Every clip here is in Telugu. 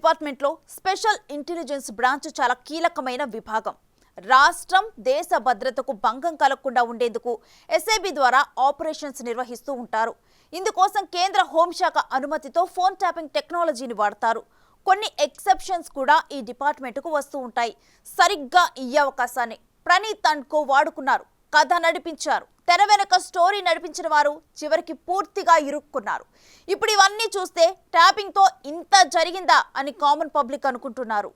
డిపార్ట్మెంట్లో స్పెషల్ ఇంటెలిజెన్స్ బ్రాంచ్ చాలా కీలకమైన విభాగం. రాష్ట్రం దేశ భద్రతకు భంగం కలగకుండా ఉండేందుకు ఎస్ఐబి ద్వారా ఆపరేషన్స్ నిర్వహిస్తూ ఉంటారు. ఇందుకోసం కేంద్ర హోంశాఖ అనుమతితో ఫోన్ ట్యాపింగ్ టెక్నాలజీని వాడతారు. కొన్ని ఎక్సెప్షన్స్ కూడా ఈ డిపార్ట్మెంట్కు వస్తూ ఉంటాయి. సరిగ్గా ఈ అవకాశాన్ని ప్రణీత్ అండ్ కో వాడుకున్నారు. కథ నడిపించారు. తెర వెనక స్టోరీ నడిపించిన వారు చివరికి పూర్తిగా ఇరుక్కున్నారు. ఇప్పుడు ఇవన్నీ చూస్తే ట్యాపింగ్తో ఇంత జరిగిందా అని కామన్ పబ్లిక్ అనుకుంటున్నారు.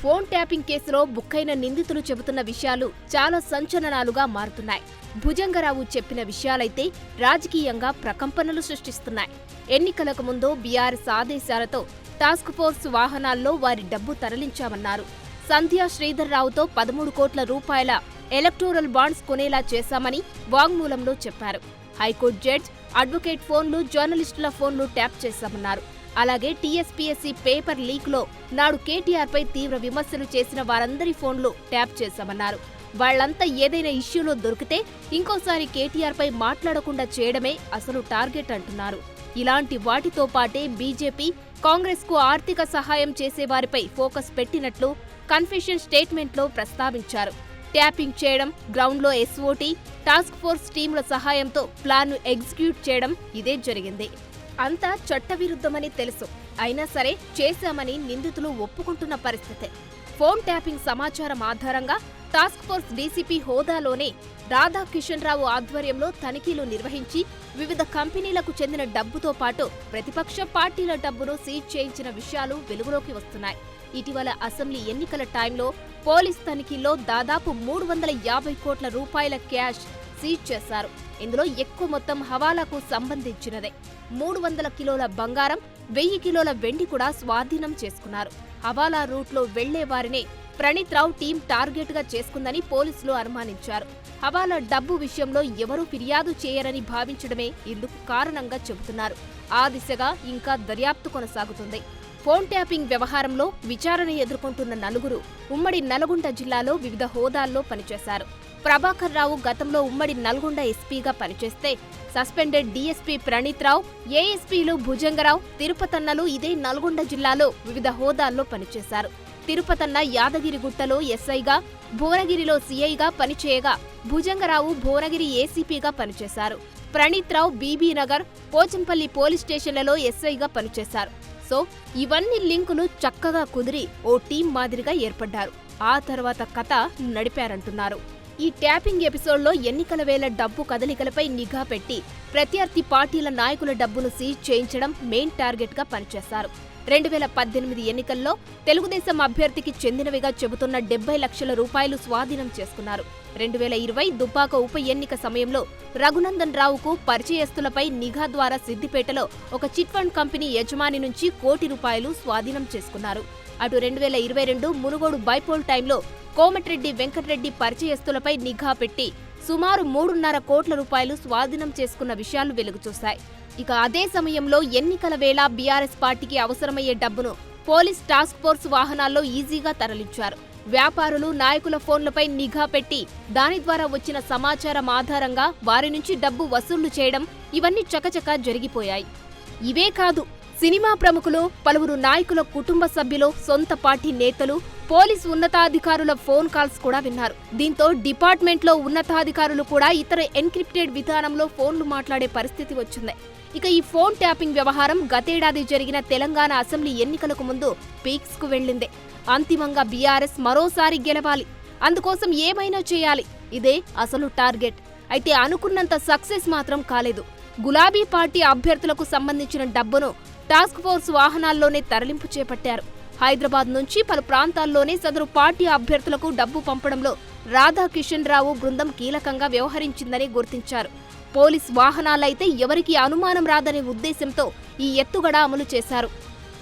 ఫోన్ ట్యాపింగ్ కేసులో బుక్కైన నిందితులు చెబుతున్న విషయాలు చాలా సంచలనాలుగా మారుతున్నాయి. భుజంగరావు చెప్పిన విషయాలైతే రాజకీయంగా ప్రకంపనలు సృష్టిస్తున్నాయి. ఎన్నికలకు ముందు బీఆర్ఎస్ ఆదేశాలతో టాస్క్ ఫోర్స్ వాహనాల్లో వారి డబ్బు తరలించామన్నారు. సంధ్యా శ్రీధర్రావుతో 13 కోట్ల రూపాయల ఎలక్టోరల్ బాండ్స్ కొనేలా చేశామని వాంగ్మూలంలో చెప్పారు. హైకోర్టు జడ్జ్, అడ్వకేట్ ఫోన్లు, జర్నలిస్టుల ఫోన్లు ట్యాప్ చేశామన్నారు. అలాగే టీఎస్పీఎస్సీ పేపర్ లీక్లో నాడు కేటీఆర్పై తీవ్ర విమర్శలు చేసిన వారందరి ఫోన్లు ట్యాప్ చేశామన్నారు. వాళ్లంతా ఏదైనా ఇష్యూలో దొరికితే ఇంకోసారి కేటీఆర్పై మాట్లాడకుండా చేయడమే అసలు టార్గెట్ అంటున్నారు. ఇలాంటి వాటితో పాటే బీజేపీ, కాంగ్రెస్కు ఆర్థిక సహాయం చేసేవారిపై ఫోకస్ పెట్టినట్లు కన్ఫెషన్ స్టేట్మెంట్లో ప్రస్తావించారు. ట్యాపింగ్ చేయడం, గ్రౌండ్లో ఎస్ఓటీ, టాస్క్ ఫోర్స్ టీంల సహాయంతో ప్లాన్ను ఎగ్జిక్యూట్ చేయడం ఇదే జరిగింది. అంతా చట్టవిరుద్ధమని తెలుసు. అయినా సరే చేశామని నిందితులు ఒప్పుకుంటున్న పరిస్థితే. ఫోన్ ట్యాపింగ్ సమాచారం ఆధారంగా టాస్క్ ఫోర్స్ డీసీపీ హోదాలోనే రాధాకిషన్ రావు ఆధ్వర్యంలో తనిఖీలు నిర్వహించి వివిధ కంపెనీలకు చెందిన డబ్బుతో పాటు ప్రతిపక్ష పార్టీల డబ్బును సీజ్ చేయించిన విషయాలు వెలుగులోకి వస్తున్నాయి. ఇటీవల అసెంబ్లీ ఎన్నికల టైంలో పోలీస్ తనిఖీల్లో దాదాపు 350 కోట్ల రూపాయల క్యాష్ సీజ్ చేశారు. ఇందులో ఎక్కువ మొత్తం హవాలాకు సంబంధించినదే. 300 కిలోల బంగారం, 1000 కిలోల వెండి కూడా స్వాధీనం చేసుకున్నారు. హవాలా రూట్లో వెళ్లే వారినే ప్రణీత్ రావు టీం టార్గెట్ గా చేసుకుందని పోలీసులు అనుమానించారు. హవాలా డబ్బు విషయంలో ఎవరూ ఫిర్యాదు చేయరని భావించడమే ఇందుకు కారణంగా చెబుతున్నారు. ఆ దిశగా ఇంకా దర్యాప్తు కొనసాగుతుంది. ఫోన్ ట్యాపింగ్ వ్యవహారంలో విచారణ ఎదుర్కొంటున్న నలుగురు ఉమ్మడి నల్గొండ జిల్లాలో వివిధ హోదాల్లో పనిచేశారు. ప్రభాకర్ రావు గతంలో ఉమ్మడి నల్గొండ ఎస్పీగా పనిచేస్తే సస్పెండెడ్ డీఎస్పీ ప్రణీత్ రావు, ఏఎస్పీలు భుజంగరావు, తిరుపతన్నలు ఇదే నల్గొండ జిల్లాలో వివిధ హోదాల్లో పనిచేశారు. తిరుపతన్న యాదగిరిగుట్టలో ఎస్ఐగా, భువనగిరిలో సీఐగా పనిచేయగా భుజంగరావు భువనగిరి ఏసీపీగా పనిచేశారు. ప్రణీత్ రావు బీబీనగర్, పోచంపల్లి పోలీస్ స్టేషన్లలో ఎస్ఐగా పనిచేశారు. సో ఇవన్నీ లింకులు చక్కగా కుదిరి ఓ టీం మాదిరిగా ఏర్పడ్డారు. ఆ తర్వాత కథ నడిపారంటున్నారు. ఈ ట్యాపింగ్ ఎపిసోడ్లో ఎన్నికల వేళ డబ్బు కదలికలపై నిఘా పెట్టి ప్రత్యర్థి పార్టీల నాయకుల డబ్బును సీజ్ చేయించడం మెయిన్ టార్గెట్గా పనిచేశారు. 2018 ఎన్నికల్లో తెలుగుదేశం అభ్యర్థికి చెందినవిగా చెబుతున్న 70 లక్షల రూపాయలు స్వాధీనం చేసుకున్నారు. 2020 దుబ్బాక ఉప ఎన్నిక సమయంలో రఘునందన్ రావుకు పరిచయస్తులపై నిఘా ద్వారా సిద్దిపేటలో ఒక చిట్ ఫండ్ కంపెనీ యజమాని నుంచి ₹1 కోటి స్వాధీనం చేసుకున్నారు. అటు 2022 మునుగోడు బైపోల్ టైంలో కోమటిరెడ్డి వెంకటరెడ్డి పరిచయస్తులపై నిఘా పెట్టి సుమారు ₹3.5 కోట్ల స్వాధీనం చేసుకున్న విషయాలు వెలుగుచూశాయి. ఇక అదే సమయంలో ఎన్నికల వేళ బీఆర్ఎస్ పార్టీకి అవసరమయ్యే డబ్బును పోలీస్ టాస్క్ ఫోర్స్ వాహనాల్లో ఈజీగా తరలించారు. వ్యాపారులు, నాయకుల ఫోన్లపై నిఘా పెట్టి దాని ద్వారా వచ్చిన సమాచారం ఆధారంగా వారి నుంచి డబ్బు వసూళ్లు చేయడం ఇవన్నీ చకచకా జరిగిపోయాయి. ఇవే కాదు, సినిమా ప్రముఖులు, పలువురు నాయకుల కుటుంబ సభ్యులు, సొంత పార్టీ నేతలు, పోలీసు ఉన్నతాధికారుల ఫోన్ కాల్స్ కూడా విన్నారు. దీంతో డిపార్ట్మెంట్లో ఉన్నతాధికారులు కూడా ఇతర ఎన్క్రిప్టెడ్ విధానంలో ఫోన్లు మాట్లాడే పరిస్థితి వచ్చింది. ఇక ఈ ఫోన్ ట్యాపింగ్ వ్యవహారం గతేడాది జరిగిన తెలంగాణ అసెంబ్లీ ఎన్నికలకు ముందు పీక్స్ కు వెళ్లిందే. అంతిమంగా బీఆర్ఎస్ మరోసారి గెలవాలి, అందుకోసం ఏమైనా చేయాలి, ఇదే అసలు టార్గెట్. అయితే అనుకున్నంత సక్సెస్ మాత్రం కాలేదు. గులాబీ పార్టీ అభ్యర్థులకు సంబంధించిన డబ్బును టాస్క్ ఫోర్స్ వాహనాల్లోనే తరలింపు చేపట్టారు. హైదరాబాద్ నుంచి పలు ప్రాంతాల్లోనే సదరు పార్టీ అభ్యర్థులకు డబ్బు పంపడంలో రాధాకిషన్ రావు బృందం కీలకంగా వ్యవహరించిందని గుర్తించారు. పోలీస్ వాహనాలైతే ఎవరికీ అనుమానం రాదనే ఉద్దేశంతో ఈ ఎత్తుగడ అమలు చేశారు.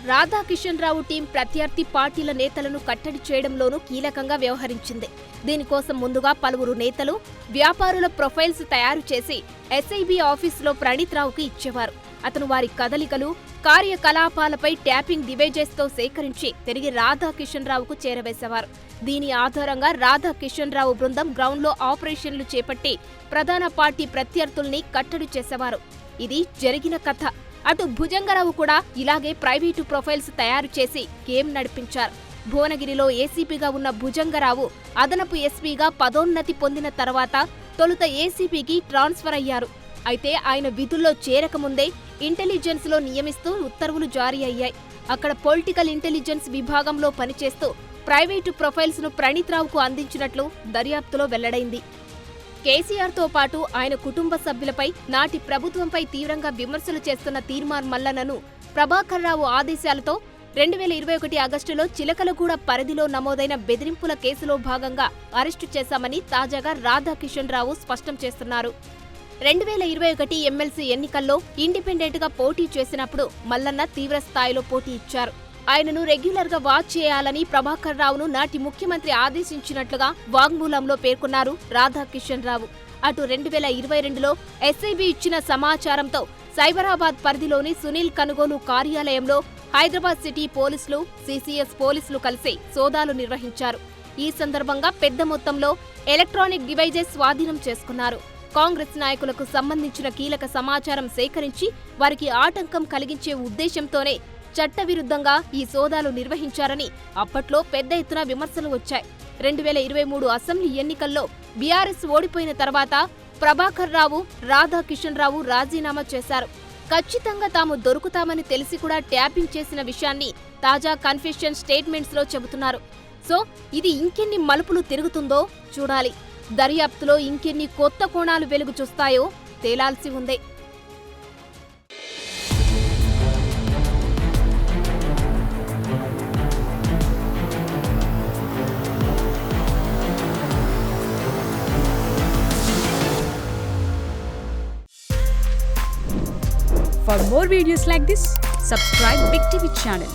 రాధాకిషన్ రావు టీం ప్రత్యర్థి పార్టీల నేతలను కట్టడి చేయడంలోనూ కీలకంగా వ్యవహరించింది. దీనికోసం ముందుగా పలువురు నేతలు, వ్యాపారుల ప్రొఫైల్స్ తయారు చేసి ఎస్ఐబి ఆఫీసులో ప్రణీత్ రావుకి ఇచ్చేవారు. అతను వారి కదలికలు, కార్యకలాపాలపై ట్యాపింగ్ డివైజెస్తో సేకరించి తిరిగి రాధాకిషన్ రావుకు చేరవేసేవారు. దీని ఆధారంగా రాధాకిషన్ రావు బృందం గ్రౌండ్లో ఆపరేషన్లు చేపట్టి ప్రధాన పార్టీ ప్రత్యర్థుల్ని కట్టడి చేసేవారు. ఇది జరిగిన కథ. అటు భుజంగరావు కూడా ఇలాగే ప్రైవేటు ప్రొఫైల్స్ తయారు చేసి గేమ్ నడిపించారు. భువనగిరిలో ఏసీపీగా ఉన్న భుజంగరావు అదనపు ఎస్పీగా పదోన్నతి పొందిన తర్వాత తొలుత ఏసీపీకి ట్రాన్స్ఫర్ అయ్యారు. అయితే ఆయన విధుల్లో చేరకముందే ఇంటెలిజెన్స్లో నియమిస్తూ ఉత్తర్వులు జారీ అయ్యాయి. అక్కడ పొలిటికల్ ఇంటెలిజెన్స్ విభాగంలో పనిచేస్తూ ప్రైవేటు ప్రొఫైల్స్ను ప్రణీత్ రావుకు అందించినట్లు దర్యాప్తులో వెల్లడైంది. కేసీఆర్తో పాటు ఆయన కుటుంబ సభ్యులపై, నాటి ప్రభుత్వంపై తీవ్రంగా విమర్శలు చేస్తున్న తీర్మాన్ మల్లన్నను ప్రభాకర్ రావు ఆదేశాలతో 2021 ఆగస్టులో చిలకలగూడ పరిధిలో నమోదైన బెదిరింపుల కేసులో భాగంగా అరెస్టు చేశామని తాజాగా రాధాకిషన్ రావు స్పష్టం చేస్తున్నారు. 2021 ఎమ్మెల్సీ ఎన్నికల్లో ఇండిపెండెంట్గా పోటీ చేసినప్పుడు మల్లన్న తీవ్ర స్థాయిలో పోటీ ఇచ్చారు. ఆయనను రెగ్యులర్గా వాచ్ చేయాలని ప్రభాకర్ రావును నాటి ముఖ్యమంత్రి ఆదేశించినట్లుగా వాంగ్మూలంలో పేర్కొన్నారు రాధాకిషన్ రావు. అటు 2022లో ఎస్ఐబి ఇచ్చిన సమాచారంతో సైబరాబాద్ పరిధిలోని సునీల్ కనుగోలు కార్యాలయంలో హైదరాబాద్ సిటీ పోలీసులు, సిసిఎస్ పోలీసులు కలిసి సోదాలు నిర్వహించారు. ఈ సందర్భంగా పెద్ద మొత్తంలో ఎలక్ట్రానిక్ డివైజెస్ స్వాధీనం చేసుకున్నారు. కాంగ్రెస్ నాయకులకు సంబంధించిన కీలక సమాచారం సేకరించి వారికి ఆటంకం కలిగించే ఉద్దేశంతోనే చట్టవిరుద్ధంగా ఈ సోదాలు నిర్వహించారని అప్పట్లో పెద్ద ఎత్తున విమర్శలు వచ్చాయి. 2023 అసెంబ్లీ ఎన్నికల్లో బీఆర్ఎస్ ఓడిపోయిన తర్వాత ప్రభాకర్ రావు, రాధాకిషన్ రావు రాజీనామా చేశారు. ఖచ్చితంగా తాము దొరుకుతామని తెలిసి కూడా ట్యాపింగ్ చేసిన విషయాన్ని తాజా కన్ఫెషన్ స్టేట్మెంట్స్లో చెబుతున్నారు. సో ఇది ఇంకెన్ని మలుపులు తిరుగుతుందో చూడాలి. దర్యాప్తులో ఇంకెన్ని కొత్త కోణాలు వెలుగు చూస్తాయో తేలాల్సి ఉంది. For more videos like this, subscribe Big TV channel.